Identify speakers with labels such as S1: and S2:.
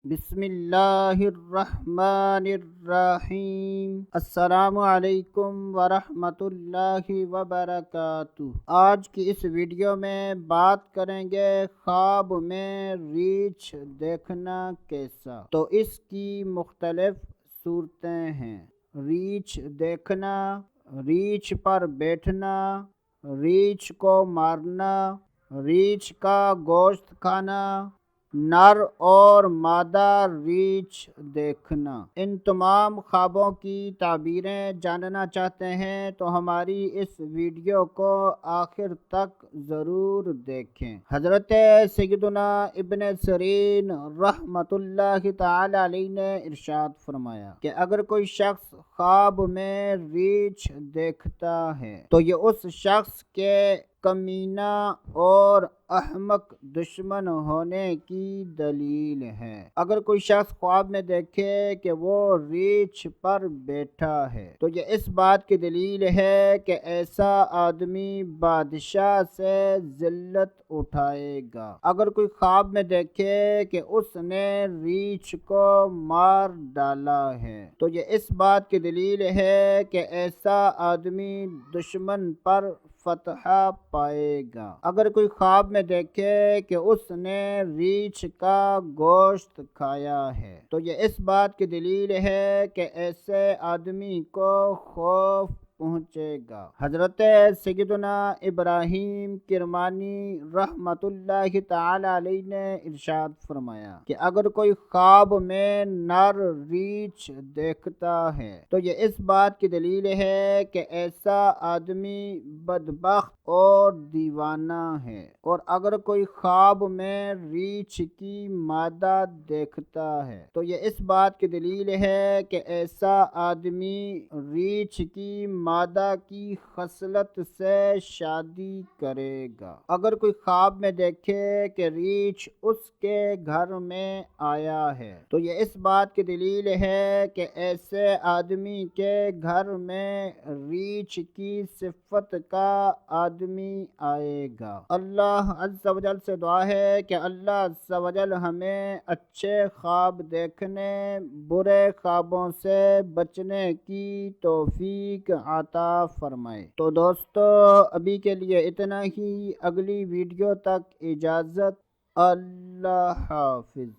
S1: بسم اللہ الرحمن الرحیم۔ السلام علیکم ورحمۃ اللہ وبرکاتہ۔ آج کی اس ویڈیو میں بات کریں گے خواب میں ریچھ دیکھنا کیسا۔ تو اس کی مختلف صورتیں ہیں۔ ریچھ دیکھنا، ریچھ پر بیٹھنا، ریچھ کو مارنا، ریچھ کا گوشت کھانا، نر اور مادہ ریچھ دیکھنا۔ ان تمام خوابوں کی تعبیریں جاننا چاہتے ہیں تو ہماری اس ویڈیو کو آخر تک ضرور دیکھیں۔ حضرت سیدنا ابن سیرین رحمۃ اللہ تعالی علیہ نے ارشاد فرمایا کہ اگر کوئی شخص خواب میں ریچھ دیکھتا ہے تو یہ اس شخص کے کمینہ اور احمق دشمن ہونے کی دلیل ہے۔ اگر کوئی شخص خواب میں دیکھے کہ وہ ریچھ پر بیٹھا ہے تو یہ اس بات کی دلیل ہے کہ ایسا آدمی بادشاہ سے ذلت اٹھائے گا۔ اگر کوئی خواب میں دیکھے کہ اس نے ریچھ کو مار ڈالا ہے تو یہ اس بات کی دلیل ہے کہ ایسا آدمی دشمن پر فتح پائے گا۔ اگر کوئی خواب میں دیکھے کہ اس نے ریچھ کا گوشت کھایا ہے تو یہ اس بات کی دلیل ہے کہ ایسے آدمی کو خوف پہنچے گا۔ حضرت سیدنا ابراہیم کرمانی رحمۃ اللہ تعالی علیہ نے ارشاد فرمایا کہ اگر کوئی خواب میں نر ریچھ دیکھتا ہے تو یہ اس بات کی دلیل ہے کہ ایسا آدمی بدبخت اور دیوانہ ہے، اور اگر کوئی خواب میں ریچھ کی مادہ دیکھتا ہے تو یہ اس بات کی دلیل ہے کہ ایسا آدمی ریچھ کی مادہ کی خصلت سے شادی کرے گا۔ اگر کوئی خواب میں دیکھے کہ ریچھ اس کے گھر میں آیا ہے تو یہ اس بات کی دلیل ہے کہ ایسے آدمی کے گھر میں ریچھ کی صفت کا آدمی آئے گا۔ اللہ عز و جل سے دعا ہے کہ اللہ عز و جل ہمیں اچھے خواب دیکھنے، برے خوابوں سے بچنے کی توفیق عطا فرمائے۔ تو دوستو ابھی کے لیے اتنا ہی، اگلی ویڈیو تک اجازت، اللہ حافظ۔